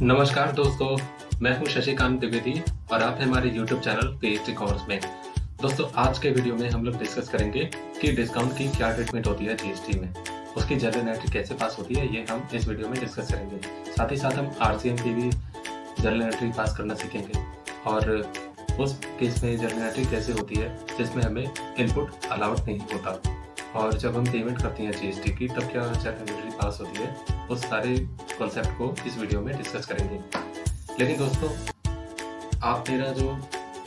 नमस्कार दोस्तों, मैं हूं शशिकांत द्विवेदी और आप हैं हमारे YouTube चैनल पीएचडी कॉमर्स में। दोस्तों, आज के वीडियो में हम लोग डिस्कस करेंगे कि डिस्काउंट की क्या ट्रीटमेंट होती है जीएसटी में, उसकी जनरल एंट्री कैसे पास होती है, ये हम इस वीडियो में डिस्कस करेंगे। साथ ही साथ हम आरसीएम की भी जनरल एंट्री पास करना सीखेंगे और उस केस में जनरल एंट्री कैसे होती है जिसमें हमें इनपुट अलाउड नहीं होता, और जब हम पेमेंट करते हैं जीएसटी की तब क्या जनरल एंट्री पास होती है, उस सारे कॉन्सेप्ट को इस वीडियो में डिस्कस करेंगे। लेकिन दोस्तों, आप मेरा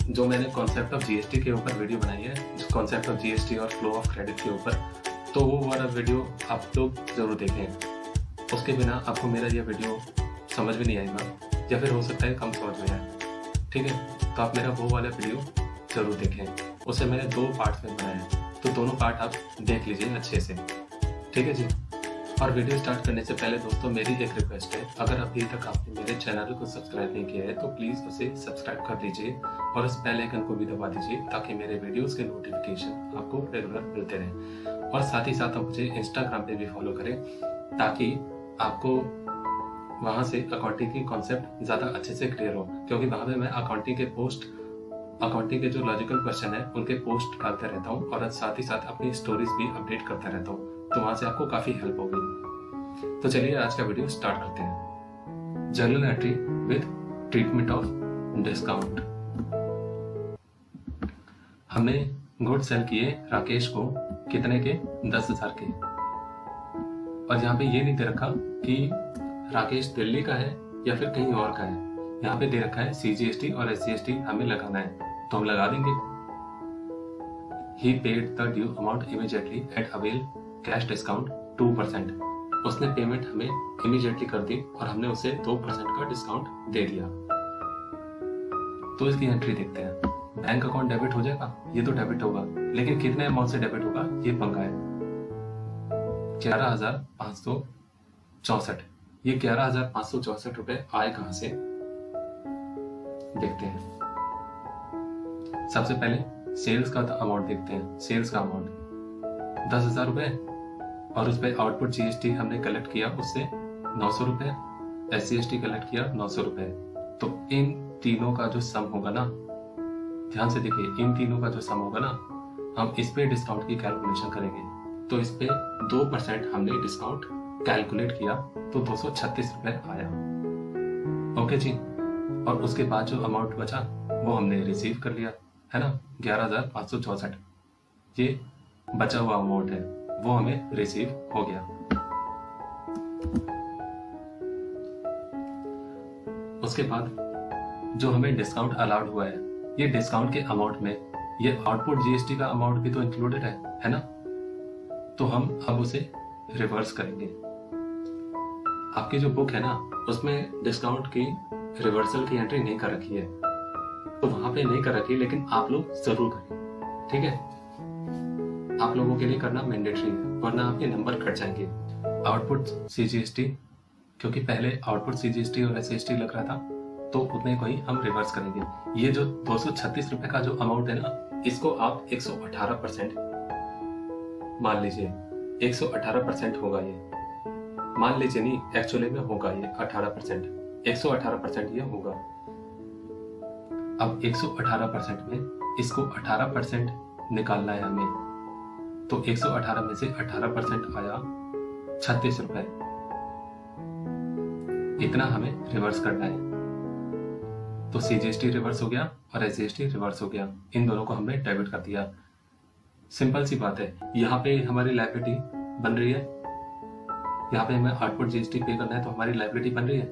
जो मैंने कॉन्सेप्ट ऑफ जीएसटी के ऊपर वीडियो बनाई है, कॉन्सेप्ट ऑफ जीएसटी और फ्लो ऑफ क्रेडिट के ऊपर, तो वो वाला वीडियो आप लोग जरूर देखें। उसके बिना आपको मेरा ये वीडियो समझ में नहीं आएगा, या फिर हो सकता है कम समझ में आए। ठीक है, तो आप मेरा वो वाला वीडियो जरूर देखें। उसे मैंने 2 पार्ट्स में बनाया है, तो दोनों पार्ट आप देख लीजिए अच्छे से। ठीक है जी। और वीडियो स्टार्ट करने से पहले दोस्तों, मेरी एक रिक्वेस्ट है, अगर अभी तक आपने मेरे चैनल को सब्सक्राइब नहीं किया है तो प्लीज़ उसे सब्सक्राइब कर दीजिए और उस बेल आइकन को भी दबा दीजिए ताकि मेरे वीडियोस के नोटिफिकेशन आपको रेगुलर मिलते रहें। और साथ ही साथ आप मुझे इंस्टाग्राम पे भी फॉलो करें ताकि आपको वहाँ से अकाउंटिंग की कॉन्सेप्ट ज़्यादा अच्छे से क्लियर हो, क्योंकि वहाँ पे मैं अकाउंटिंग के जो लॉजिकल क्वेश्चन है उनके पोस्ट डालते रहता हूँ और साथ ही साथ अपनी स्टोरीज भी अपडेट करता रहता हूँ, तो वहां से आपको काफी हेल्प होगी। तो चलिए आज का वीडियो स्टार्ट करते हैं। General entry with treatment of discount. हमने गुड सेल किए राकेश को कितने के? 10,000 के। और यहाँ पे ये नहीं दे रखा कि राकेश दिल्ली का है या फिर कहीं और का है, यहाँ पे दे रखा है सीजीएसटी और एसजीएसटी हमें लगाना है, तो हम लगा देंगे। He paid the due amount immediately at avail cash discount 2%। उसने पेमेंट हमें इमीडिएटली कर दी और हमने उसे 2% का डिस्काउंट दे दिया। तो इसकी एंट्री देखते हैं। बैंक अकाउंट डेबिट हो जाएगा, ये तो डेबिट होगा, लेकिन कितने अमाउंट से डेबिट होगा ये पंगा है। 11,564। ये 11,564 रुपए आए कहां से, देखते हैं। सबसे पहले सेल्स का अमाउंट देखते हैं। सेल्स का अमाउंट 10,000 रुपए और उस पर आउटपुट जीएसटी हमने कलेक्ट किया उससे 900 रुपए, एसजीएसटी कलेक्ट किया 900 रुपए। तो इन तीनों का जो सम होगा ना, ध्यान से देखिए, इन तीनों का जो सम होगा ना, हम इस पे डिस्काउंट की कैलकुलेशन करेंगे। तो इस पे 2% हमने डिस्काउंट कैलकुलेट किया तो 236 रुपए आया। ओके जी। और उसके बाद जो अमाउंट बचा वो हमने रिसीव कर लिया, है ना, 11,564। ये बचा हुआ अमाउंट है, वो हमें रिसीव हो गया। उसके बाद जो हमें डिस्काउंट अलाउड हुआ है, ये डिस्काउंट के अमाउंट में ये आउटपुट जीएसटी का अमाउंट भी तो इंक्लूडेड है ना। तो हम अब उसे रिवर्स करेंगे। आपकी जो बुक है ना, उसमें डिस्काउंट की रिवर्सल की एंट्री नहीं कर रखी है, तो वहां पे नहीं कर रखी, लेकिन आप लोग जरूर करें। ठीक है, आप लोगों के लिए करना मैंडेटरी है, वरना आपके नंबर कट जाएंगे। आउटपुट सीजीएसटी, क्योंकि पहले आउटपुट सीजीएसटी और एसजीएसटी लग रहा था, तो उतने को ही हम रिवर्स करेंगे। ये जो 236 रुपए का जो अमाउंट है ना, इसको आप 118% मान लीजिए। 118% होगा ये, मान लीजिए नहीं, एक्चुअली में होगा ये 18%, 118% ये होगा। अब 118% में इसको 18% निकालना है हमें, तो 118 में से 18% आया 36 रुपए। इतना हमें रिवर्स करना है। तो सीजीएसटी रिवर्स हो गया और एसजीएसटी रिवर्स हो गया, इन दोनों को हमने डेबिट कर दिया। सिंपल सी बात है। यहाँ पे हमारी लायबिलिटी बन रही है, यहाँ पे हमें आउटपुट जीएसटी पे करना है तो हमारी लायबिलिटी बन रही है,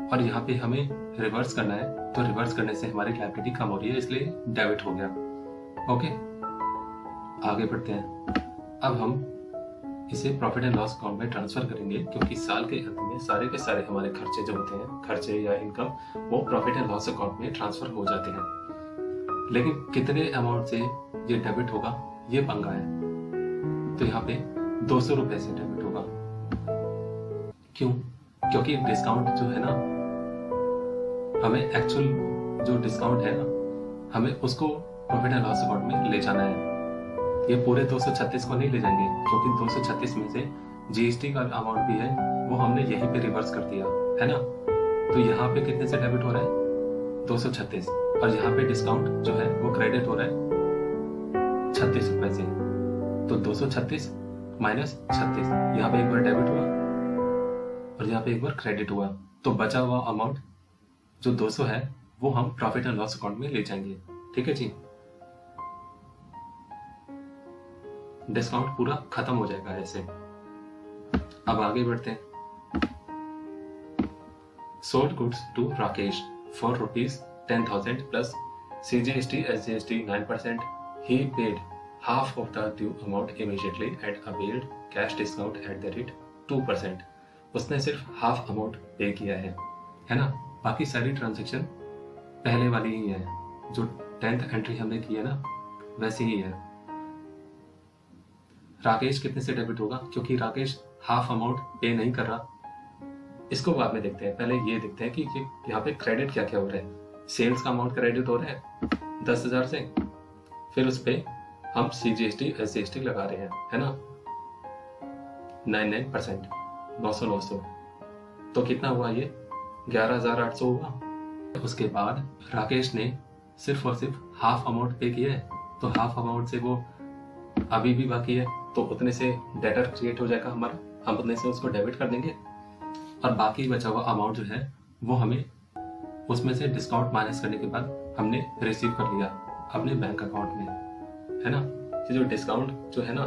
और यहाँ पे हमें रिवर्स करना है तो रिवर्स करने से हमारी लायबिलिटी कम हो रही है, इसलिए डेबिट हो गया। ओके, आगे बढ़ते हैं। अब हम इसे प्रॉफिट एंड लॉस अकाउंट में ट्रांसफर करेंगे, क्योंकि साल के अंत में सारे के सारे हमारे खर्चे जो होते हैं, खर्चे या इनकम, वो प्रॉफिट एंड लॉस अकाउंट में ट्रांसफर हो जाते हैं। लेकिन कितने अमाउंट से ये डेबिट होगा ये पंगा है। तो यहाँ पे 200 रुपए से डेबिट होगा। क्यों? क्योंकि डिस्काउंट जो है ना, हमें एक्चुअल जो डिस्काउंट है ना, हमें उसको प्रॉफिट एंड लॉस अकाउंट में ले जाना है। ये पूरे 236 को नहीं ले जाएंगे, क्योंकि 236 में से जीएसटी का अमाउंट भी है, वो हमने यहीं पे रिवर्स कर दिया, है ना। तो यहाँ पे कितने से डेबिट हो रहा है 236, और यहाँ पे डिस्काउंट जो है वो क्रेडिट हो रहा है 36 रुपए से। तो 236 माइनस 36, यहाँ पे एक बार डेबिट हुआ और यहाँ पे एक बार क्रेडिट हुआ, तो बचा हुआ अमाउंट जो 200 है वो हम प्रॉफिट एंड लॉस अकाउंट में ले जाएंगे। ठीक है जी, डिस्काउंट पूरा खत्म हो जाएगा ऐसे। अब आगे बढ़ते हैं। Sold goods to Rakesh for ₹10,000 plus CGST SGST 9%. He paid half of the due amount immediately and availed cash discount at the rate 2%. उसने सिर्फ हाफ अमाउंट पे किया है ना। बाकी सारी ट्रांजेक्शन पहले वाली ही है, जो 10th एंट्री हमने की है ना वैसी ही है। राकेश कितने से डेबिट होगा, क्योंकि राकेश हाफ अमाउंट पे नहीं कर रहा, इसको बाद में देखते हैं। पहले ये देखते हैं कि यहाँ पे क्रेडिट क्या क्या हो रहा है। सेल्स का अमाउंट क्रेडिट हो रहा है 10,000 से, फिर उस पे हम CGST SGST लगा रहे हैं, है ना, 99%, 900 तो कितना हुआ ये 11,800 हुआ। उसके बाद राकेश ने सिर्फ और सिर्फ हाफ अमाउंट पे किया है, तो हाफ अमाउंट से वो अभी भी बाकी है, तो उतने से डेटर क्रिएट हो जाएगा हमारा, हम उतने से उसको डेबिट कर देंगे, और बाकी बचा हुआ अमाउंट जो है वो हमें उसमें से डिस्काउंट माइनस करने के बाद हमने रिसीव कर लिया अपने बैंक अकाउंट में, है ना। ये जो डिस्काउंट जो है ना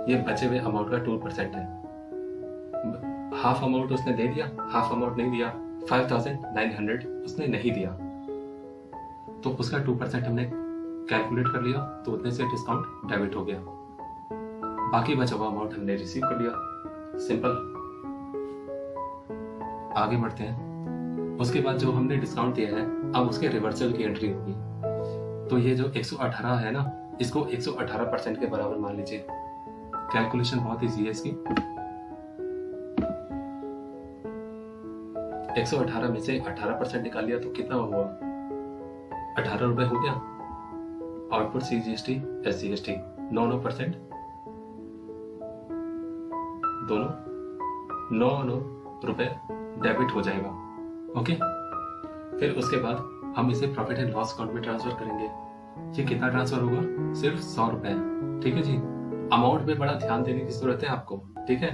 ये बचे हुए अमाउंट का 2% है। हाफ अमाउंट उसने दे दिया, हाफ अमाउंट नहीं दिया, 5,900 उसने नहीं दिया, तो उसका 2% हमने कैलकुलेट कर लिया, तो उतने से डिस्काउंट डेबिट हो गया। बाकी बचा हुआ अमाउंट हमने रिसीव कर लिया, सिंपल। आगे बढ़ते हैं। उसके बाद जो हमने डिस्काउंट दिया है अब उसके रिवर्सल की एंट्री होगी। तो ये जो 118 है ना, इसको 118% के बराबर मान लीजिए। कैलकुलेशन बहुत ईजी है इसकी। 118 में से 18% निकाल लिया तो कितना हुआ, 18 रुपए हो गया। आउटपुट CGST SGST 9% दोनों 9 रुपए डेबिट हो जाएगा। ओके, फिर उसके बाद हम इसे प्रॉफिट एंड लॉस अकाउंट में ट्रांसफर करेंगे। ये कितना ट्रांसफर होगा, सिर्फ 100 रुपए। ठीक है जी, अमाउंट पे बड़ा ध्यान देने की जरूरत है आपको। ठीक है,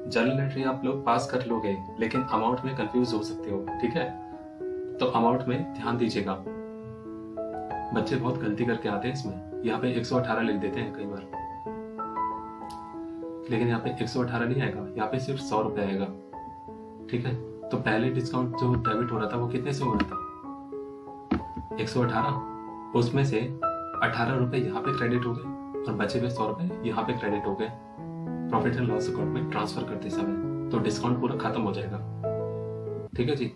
जर्नल एंट्री आप लोग पास कर लोगे, लेकिन अमाउंट में कंफ्यूज हो सकते हो। ठीक है, तो अमाउंट में ध्यान दीजिएगा। बच्चे बहुत गलती करके आते हैं इसमें, यहाँ पे 118 लिख देते हैं कई बार, लेकिन यहाँ पे 118 नहीं आएगा, यहाँ पे सिर्फ 100 रुपए आएगा। ठीक है, तो पहले डिस्काउंट जो डेबिट हो रहा था वो कितने से हो रहा था 118, उसमें से 18 रुपए यहाँ पे क्रेडिट हो गए और बचे हुए 100 रुपए यहाँ पे क्रेडिट हो गए प्रॉफिट एंड लॉस अकाउंट में ट्रांसफर करते समय, तो डिस्काउंट पूरा खत्म हो जाएगा। ठीक है जी,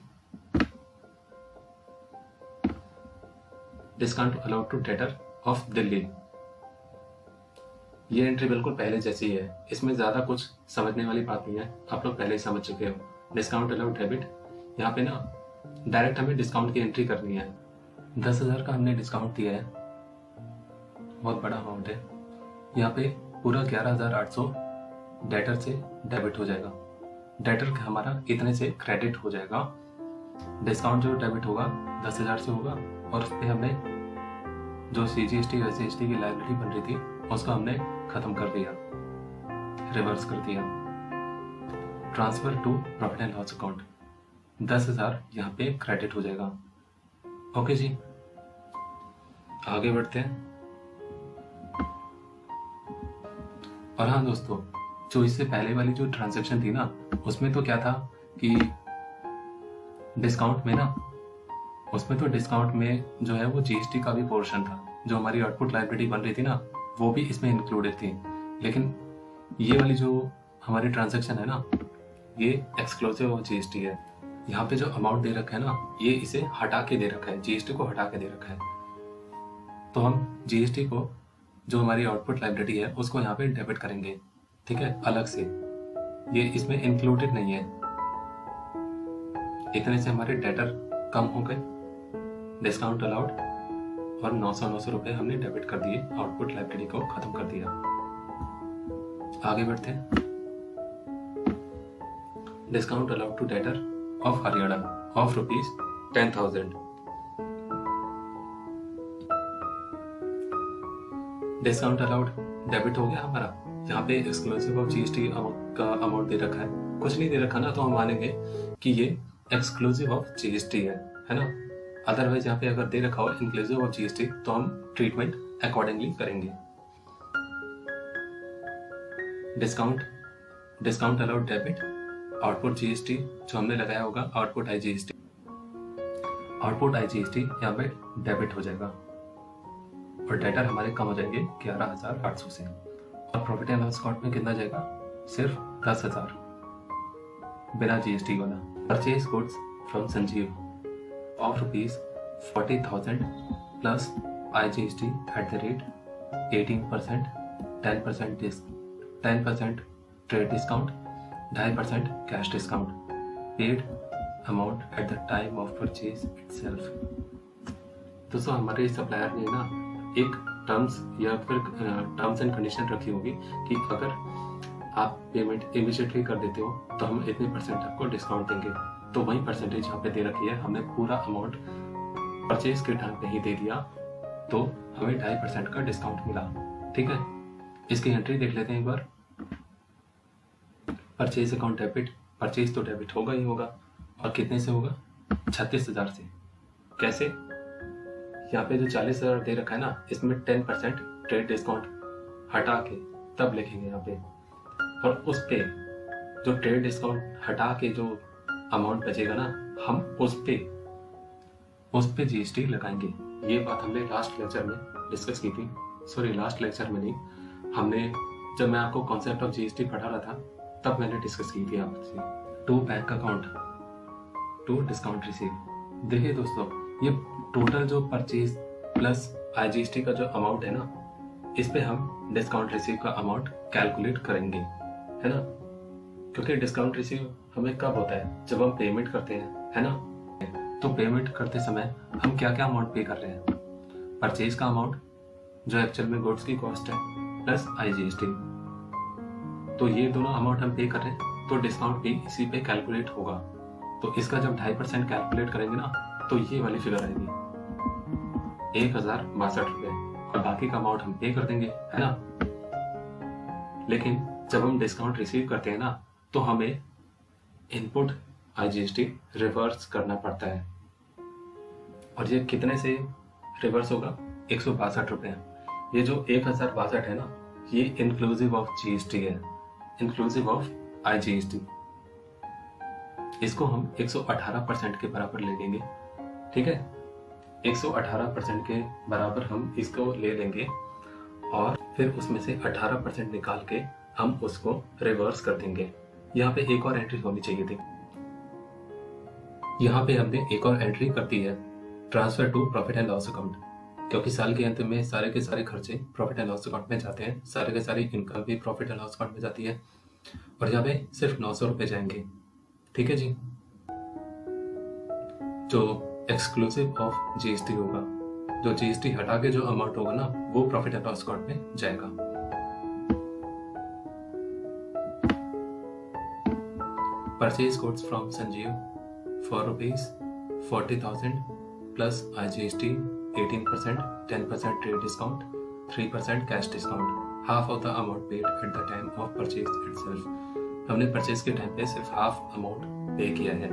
discount allowed to debtor of Delhi. ये एंट्री बिल्कुल पहले जैसी ही है, इसमें ज्यादा कुछ समझने वाली बात नहीं है, आप लोग पहले ही समझ चुके हो। डिस्काउंट अलाउड डेबिट, यहाँ पे ना डायरेक्ट हमें डिस्काउंट की एंट्री करनी है। 10,000 का हमने डिस्काउंट दिया है, बहुत बड़ा अमाउंट है। यहाँ पे पूरा 11,800 डेटर से डेबिट हो जाएगा, डेटर का हमारा इतने से क्रेडिट हो जाएगा। डिस्काउंट जो डेबिट होगा 10,000 से होगा, और उस पर हमने जो CGST SGST की लायबिलिटी बन रही थी उसको हमने खत्म कर दिया, रिवर्स कर दिया। Transfer to profit and loss account, 10,000 यहाँ पे क्रेडिट हो जाएगा। ओके जी, आगे बढ़ते हैं। और हाँ दोस्तों, जो इससे पहले वाली जो ट्रांजैक्शन थी ना, उसमें तो क्या था कि डिस्काउंट में ना, उसमें तो डिस्काउंट में जो है वो GST का भी पोर्शन था, जो हमारी आउटपुट लायबिलिटी बन रही थी ना वो भी इसमें इंक्लूडेड थी। लेकिन ये वाली जो हमारी ट्रांजैक्शन है ना, ये एक्सक्लूसिव ऑफ GST है। यहाँ पे जो अमाउंट दे रखा है ना, ये इसे हटा के दे रखा है, GST को हटा के दे रखा है। तो हम GST को जो हमारी आउटपुट लायबिलिटी है उसको यहाँ पे डेबिट करेंगे, ठीक है, अलग से। ये इसमें इंक्लूडेड नहीं है। इतने से हमारे डेटर कम हो गए, डिस्काउंट अलाउड, और 900 रुपए हमने डेबिट कर दिए, आउटपुट लायबिलिटी को खत्म कर दिया। आगे बढ़ते हैं। Discount allowed to debtor of Haryana of ₹10,000। Discount allowed debit हो गया हमारा। यहाँ पे एक्सक्लूसिव ऑफ जीएसटी का अमाउंट दे रखा है, कुछ नहीं दे रखा ना, तो हम मानेंगे कि ये एक्सक्लूसिव ऑफ जीएसटी है ना। अदरवाइज यहाँ पे अगर दे रखा हो इंक्लूसिव ऑफ जीएसटी तो हम ट्रीटमेंट अकॉर्डिंगली करेंगे। Discount allowed debit, output GST जो हमने लगाया होगा आउटपुट आईजीएसटी यहाँ पे डेबिट हो जाएगा और डेटर हमारे कम हो जाएंगे 11,800 से। और प्रॉफिट एंड लॉस अकाउंट में कितना जाएगा? सिर्फ 10,000 बिना जीएसटी वाला। Purchase goods from Sanjeev of ₹40,000 plus IGST at the rate 18%, 10% trade discount, 2.5% cash discount, paid amount at the time of purchase itself. दोस्तों हमारे सप्लायर ने ना एक टर्म्स या फिर टर्म्स एंड कंडीशन रखी होगी कि अगर आप पेमेंट इमीडिएटली कर देते हो तो हम इतने % आपको डिस्काउंट देंगे। तो वही परसेंटेज यहाँ पे दे रखी है, हमने पूरा अमाउंट परचेज के टाइम पे ही दे दिया तो हमें 2.5% का डिस्काउंट मिला। ठीक है, इसकी एंट्री देख लेते हैं एक बार। परचेज अकाउंट डेबिट, परचेज तो डेबिट होगा ही होगा, और कितने से होगा? 36,000 से। कैसे? यहाँ पे जो 40,000 दे रखा है ना, इसमें 10% ट्रेड डिस्काउंट हटा के तब लिखेंगे यहाँ पे, और उस पे जो ट्रेड डिस्काउंट हटा के जो अमाउंट बचेगा ना, हम उस पे जीएसटी लगाएंगे। ये बात हमने लास्ट लेक्चर में डिस्कस की थी, सॉरी लास्ट लेक्चर में नहीं, हमने जब मैं आपको कॉन्सेप्ट ऑफ जीएसटी पढ़ा रहा था तब मैंने डिस्कस की थी आपसे। To bank account to discount receive. देखिए दोस्तों, ये टोटल जो परचेज प्लस आईजीएसटी का जो अमाउंट है ना, इस पे हम डिस्काउंट रिसीव का अमाउंट कैलकुलेट करेंगे, है ना। क्योंकि डिस्काउंट रिसीव हमें कब होता है? जब हम पेमेंट करते हैं, है ना। तो पेमेंट करते समय हम क्या क्या अमाउंट पे कर रहे हैं? परचेज का अमाउंट जो एक्चुअल में गुड्स की कॉस्ट है प्लस आईजीएसटी, तो ये दोनों अमाउंट हम पे कर रहे हैं, तो डिस्काउंट भी इसी पे कैलकुलेट होगा। तो इसका जब 2.5% कैलकुलेट करेंगे ना, तो ये वाली फिगर आएगी 1,062 रुपए, और बाकी का अमाउंट हम पे कर देंगे, है ना। लेकिन जब हम डिस्काउंट रिसीव करते हैं ना, तो हमें इनपुट आईजीएसटी रिवर्स करना पड़ता है, और ये कितने से रिवर्स होगा? 162 रुपए। ये जो 1,062 है ना, ये इंक्लूसिव ऑफ जीएसटी है, इंक्लूसिव ऑफ आईजीएसटी। इसको हम 118% के बराबर ले लेंगे। ठीक है, 118% के बराबर हम इसको ले लेंगे, और फिर उसमें से 18% निकाल के हम उसको रिवर्स कर देंगे। यहाँ पे एक और एंट्री होनी चाहिए थी, यहाँ पे हमने एक और एंट्री कर दी है, transfer to profit and loss account. क्योंकि साल के अंत में सारे के सारे खर्चे प्रॉफिट एंड लॉस अकाउंट में जाते हैं, सारे के सारी इनकम भी प्रॉफिट एंड लॉस अकाउंट में जाती है, और यहाँ पे सिर्फ 900 रुपए जाएंगे। ठीक है जी। जो एक्सक्लूसिव ऑफ जीएसटी होगा, जो जीएसटी हटा के जो अमाउंट होगा ना, वो प्रॉफिट एंड लॉस अकाउंट में जाएगा। Purchase goods from Sanjeev for ₹40,000 plus IGST 18%, 10% trade discount, 3% cash discount, half of the amount paid at the time of purchase itself. हमने परचेज के टाइम पे सिर्फ हाफ अमाउंट पे किया है,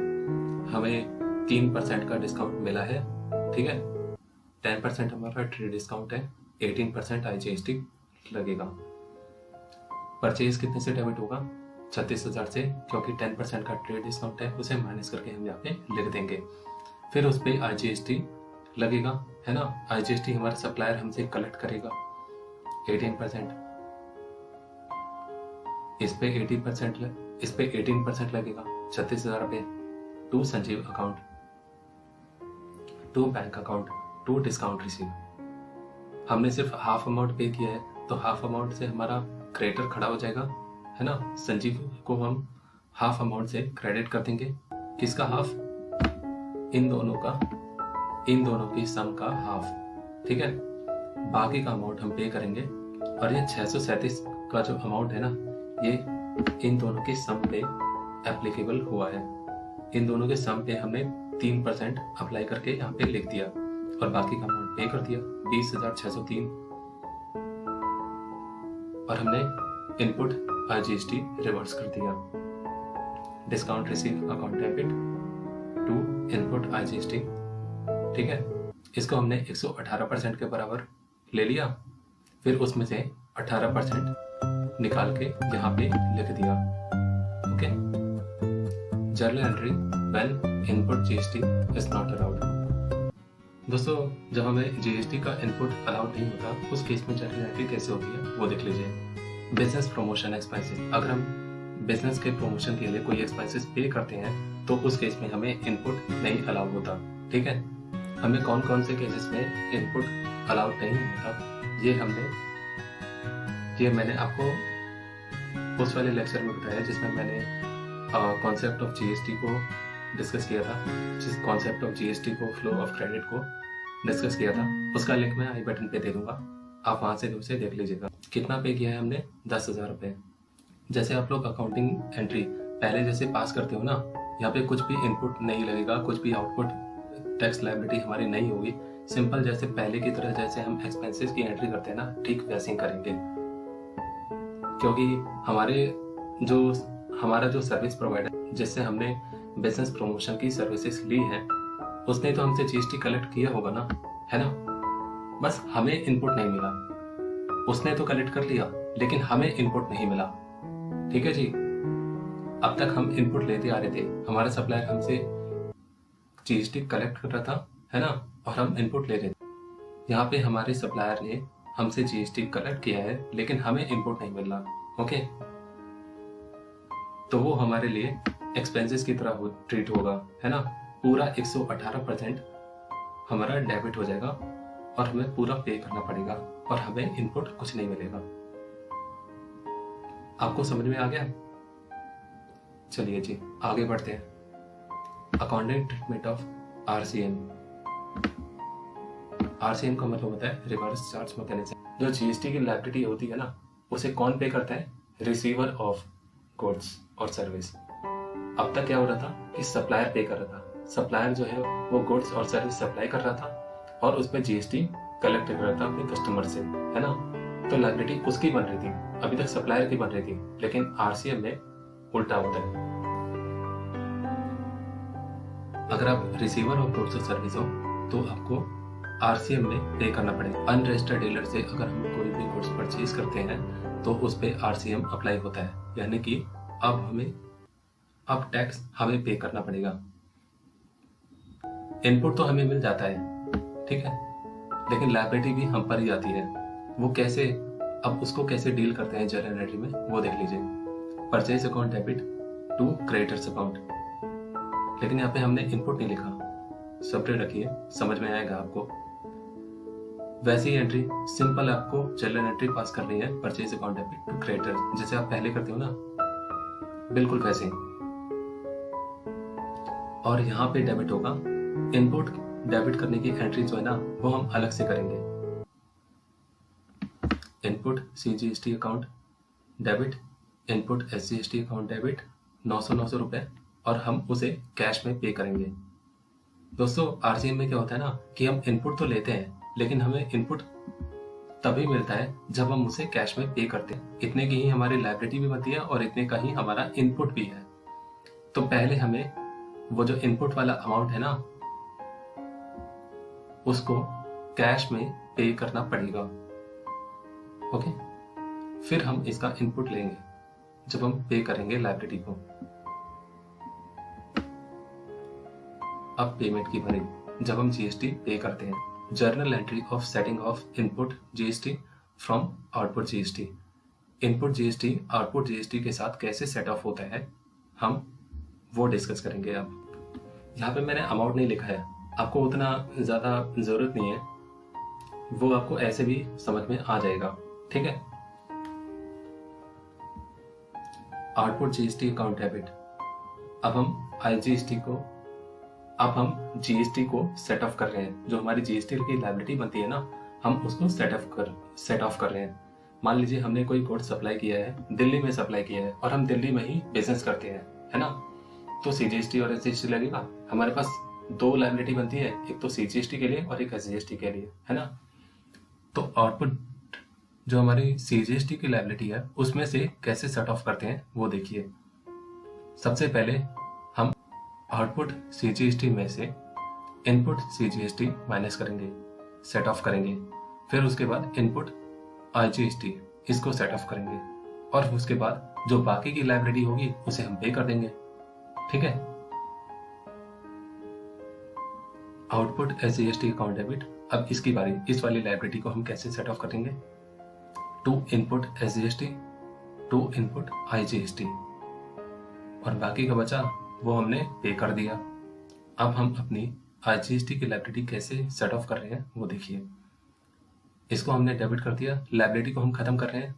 हमें 3% का डिस्काउंट मिला है। ठीक है, 10% हमारा ट्रेड डिस्काउंट है, 18% आईजीएसटी लगेगा। परचेज कितने से डेबिट होगा? 36,000 से, क्योंकि 10% का ट्रेड डिस्काउंट है, उसे माइनस करके हम यहाँ पे लिख देंगे। फिर उस पर आईजीएसटी लगेगा, है ना। आईजीएसटी हमारा सप्लायर हमसे कलेक्ट करेगा 18%, इस पे 18% लगेगा 36,000 रुपये to Sanjeev account, to bank account, to discount receive. हमने सिर्फ हाफ अमाउंट पे किया है, तो हाफ अमाउंट से हमारा क्रेडिटर खड़ा हो जाएगा, है ना। संजीव को हम हाफ अमाउंट से क्रेडिट कर देंगे। किसका हाफ? इन दोनों की सम का हाफ। ठीक है, बाकी का अमाउंट हम पे करेंगे, और ये 637 का जो अमाउंट है ना, ये इन दोनों की सम पे एप्लीकेबल हुआ है। इन दोनों के सम पे हमने 3% अप्लाई करके यहाँ पे लिख दिया और बाकी का अमाउंट पे कर दिया 20,603 और हमने इनपुट IGST रिवर्स कर दिया। Discount receive account debit to input IGST, ठीक है। इसको हमने 118% के बराबर ले लिया, फिर उसमें से 18% निकाल के यहाँ पे लिख दिया। Okay, journal entry when input GST is not allowed. दोस्तों, जब हमें GST का इनपुट अलाउड नहीं होता उस केस में जर्नल एंट्री कैसे होती है वो देख लीजिए। बिजनेस प्रमोशन एक्सपेंसेस, अगर हम बिजनेस के प्रमोशन के लिए कोई एक्सपेंसेस पे करते हैं तो उस केस में हमें इनपुट नहीं अलाउड होता, ठीक है। हमें कौन कौन से केसेस में इनपुट अलाउड नहीं होता ये मैंने आपको उस वाले लेक्चर में बताया जिसमें मैंने कॉन्सेप्ट ऑफ GST को डिस्कस किया था, जिस कॉन्सेप्ट ऑफ GST को, फ्लो ऑफ क्रेडिट को डिस्कस किया था। उसका लिंक मैं आई बटन पे दे दूंगा, आप वहां से उसे देख लीजिएगा। कितना पे किया है हमने? 10,000 रुपये। जैसे आप लोग अकाउंटिंग एंट्री पहले जैसे पास करते हो ना, यहाँ पे कुछ भी इनपुट नहीं लगेगा, कुछ भी आउटपुट टैक्स लायबिलिटी हमारी नहीं होगी। सिंपल जैसे पहले की तरह जैसे हम एक्सपेंसेस की एंट्री करते हैं ना, ठीक वैसे ही करेंगे। क्योंकि हमारा जो सर्विस प्रोवाइडर जिससे हमने बिजनेस प्रमोशन की सर्विसेज ली है उसने तो हमसे GST कलेक्ट किया होगा ना, है ना। बस हमें इनपुट नहीं मिला, उसने तो कलेक्ट कर लिया लेकिन हमें इनपुट नहीं मिला, ठीक है जी। अब तक हम इनपुट लेते आ रहे थे, हमारा सप्लायर हमसे GST कलेक्ट कर रहा था, है ना, और हम इनपुट ले रहे थे। यहाँ पे हमारे सप्लायर ने हमसे GST कलेक्ट किया है लेकिन हमें इनपुट नहीं मिल रहा, ओके। तो वो हमारे लिए एक्सपेंसेस की तरह ट्रीट होगा, है ना। पूरा 118% हमारा डेबिट हो जाएगा और हमें पूरा पे करना पड़ेगा और हमें इनपुट कुछ नहीं मिलेगा। आपको समझ में आ गया? चलिए जी आगे बढ़ते हैं। Accounting treatment of RCM। RCM का मतलब होता है रिवर्स चार्ज मैकेनिज्म। जो GST की लायबिलिटी होती है ना, उसे कौन पे करता है? रिसीवर ऑफ गुड्स और सर्विस। अब तक क्या हो रहा था कि सप्लायर पे कर रहा था। सप्लायर जो है वो गुड्स और सर्विस सप्लाई कर रहा था और उस पर GST कलेक्ट कर रहा था अपने कस्टमर से, है ना। तो लायबिलिटी उसकी बन रही थी, अभी तक सप्लायर की बन रही थी, लेकिन RCM में उल्टा होता है। अगर आप रिसीवर ऑफ गुड्स और सर्विस हो तो आपको RCM में पे करना पड़ेगा। अनरजिस्टर्ड डीलर से अगर हम कोई भी गुड्स परचेज करते हैं तो उस पे RCM अप्लाई होता है, यानी कि अब टैक्स हमें पे करना पड़ेगा। इनपुट तो हमें मिल जाता है, ठीक है, लेकिन लायबिलिटी भी हम पर ही आती है। वो कैसे, अब उसको कैसे डील करते हैं जर्नल एंट्री में वो देख लीजिए। Purchase account debit to creditors account, लेकिन यहाँ पे हमने इनपुट नहीं लिखा, सेपरेट रखिए, समझ में आएगा आपको। वैसी एंट्री सिंपल आपको जर्नल एंट्री पास करनी है, purchase account debit to creditors, जैसे आप पहले करते हो ना, बिल्कुल वैसे ही। और यहाँ पे डेबिट होगा। इनपुट डेबिट करने की एंट्री जो है ना वो हम अलग से करेंगे। Input CGST account debit, input SGST account debit 900 रुपए, और हम उसे कैश में पे करेंगे। दोस्तों RCM में क्या होता है ना कि हम इनपुट तो लेते हैं लेकिन हमें इनपुट तभी मिलता है जब हम उसे कैश में पे करते हैं। इतने की ही हमारी लायबिलिटी भी बनती है और इतने का ही हमारा इनपुट भी है। तो पहले हमें वो जो इनपुट वाला अमाउंट है ना उसको कैश में पे करना पड़ेगा, ओके। फिर हम इसका इनपुट लेंगे जब हम पे करेंगे लायबिलिटी को। अब पेमेंट की भरी जब हम GST पे करते हैं। Journal entry of setting of input GST from output GST। Input GST output GST के साथ कैसे सेट ऑफ होता है हम वो डिस्कस करेंगे। अब यहाँ पे मैंने अमाउंट नहीं लिखा है, आपको उतना ज़्यादा ज़रूरत नहीं है, वो आपको ऐसे भी समझ में आ जाएगा, ठीक है। Output GST account debit. अब हम GST को सेट ऑफ कर रहे हैं। जो हमारी GST की लायबिलिटी बनती है ना, हम उसको सेट ऑफ कर रहे हैं। मान लीजिए हमने कोई गुड सप्लाई किया है, दिल्ली में सप्लाई किया है और हम दिल्ली में ही बिजनेस करते हैं, है ना। तो CGST और SGST लगेगा। हमारे पास दो लायबिलिटी बनती है, एक तो CGST के लिए और एक SGST के लिए, है ना। तो आउटपुट जो हमारी CGST की लायबिलिटी है उसमें से कैसे सेट ऑफ करते हैं वो देखिए। सबसे पहले हम आउटपुट CGST में से इनपुट CGST माइनस करेंगे, सेट ऑफ करेंगे। फिर उसके बाद इनपुट IGST इसको सेट ऑफ करेंगे और उसके बाद जो बाकी की लायबिलिटी होगी उसे हम पे कर देंगे, ठीक है। Output SGST account debit. अब इसकी बारी, इस वाली लायबिलिटी को हम कैसे सेट ऑफ करेंगे। To input SGST, to input IGST और बाकी का बचा वो हमने पे कर दिया। अब हम अपनी IGST की लायबिलिटी कैसे सेट ऑफ कर रहे हैं वो देखिए। इसको हमने डेबिट कर दिया, लायबिलिटी को हम खत्म कर रहे हैं,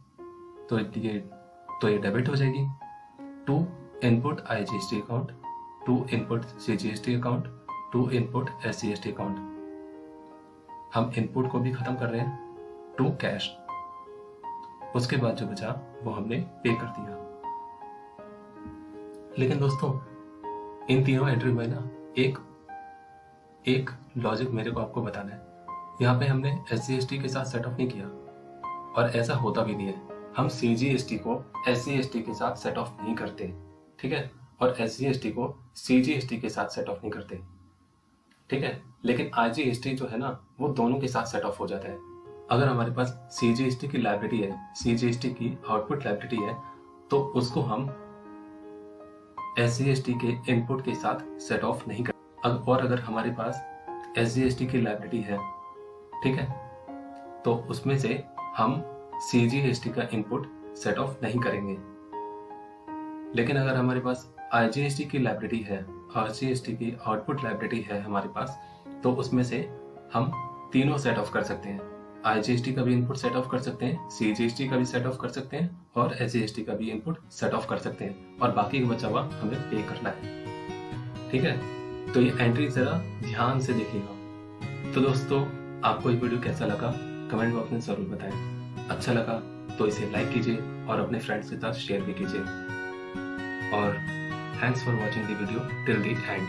तो ये डेबिट हो जाएगी। To input IGST account, to input CGST account, to input SGST account. हम इनपुट को भी खत्म कर रहे हैं, टू कैश। उसके बाद जो बचा वो हमने पे कर दिया। लेकिन दोस्तों इन तीनों एंट्री में ना एक लॉजिक मेरे को आपको बताना है। यहाँ पे हमने SGST के साथ सेट ऑफ नहीं किया और ऐसा होता भी नहीं है। हम CGST को SGST के साथ सेट ऑफ नहीं करते, ठीक है, और SGST को CGST के साथ सेट ऑफ नहीं करते, ठीक है। लेकिन IGST जो है ना वो दोनों के साथ सेट ऑफ हो जाता है। अगर हमारे पास CGST की लायबिलिटी है, CGST की आउटपुट लायबिलिटी है, तो उसको हम SGST के इनपुट के साथ सेट ऑफ नहीं करते। और अगर हमारे पास SGST की लायबिलिटी है, ठीक है, तो उसमें से हम CGST का इनपुट सेट ऑफ नहीं करेंगे। लेकिन अगर हमारे पास IGST की लायबिलिटी है, RGST की आउटपुट लायबिलिटी है हमारे पास, तो उसमें से हम तीनों सेट ऑफ कर सकते हैं। IGST का भी इनपुट सेट ऑफ कर सकते हैं, CGST का भी सेट ऑफ कर सकते हैं और SGST का भी इनपुट सेट ऑफ कर सकते हैं और बाकी का बचा हुआ हमें पे करना है, ठीक है। तो ये एंट्री जरा ध्यान से देखिएगा। तो दोस्तों आपको ये वीडियो कैसा लगा कमेंट बॉक्स में जरूर बताएं। अच्छा लगा तो इसे लाइक कीजिए और अपने फ्रेंड्स के साथ शेयर भी कीजिए। और thanks for watching the video till the end.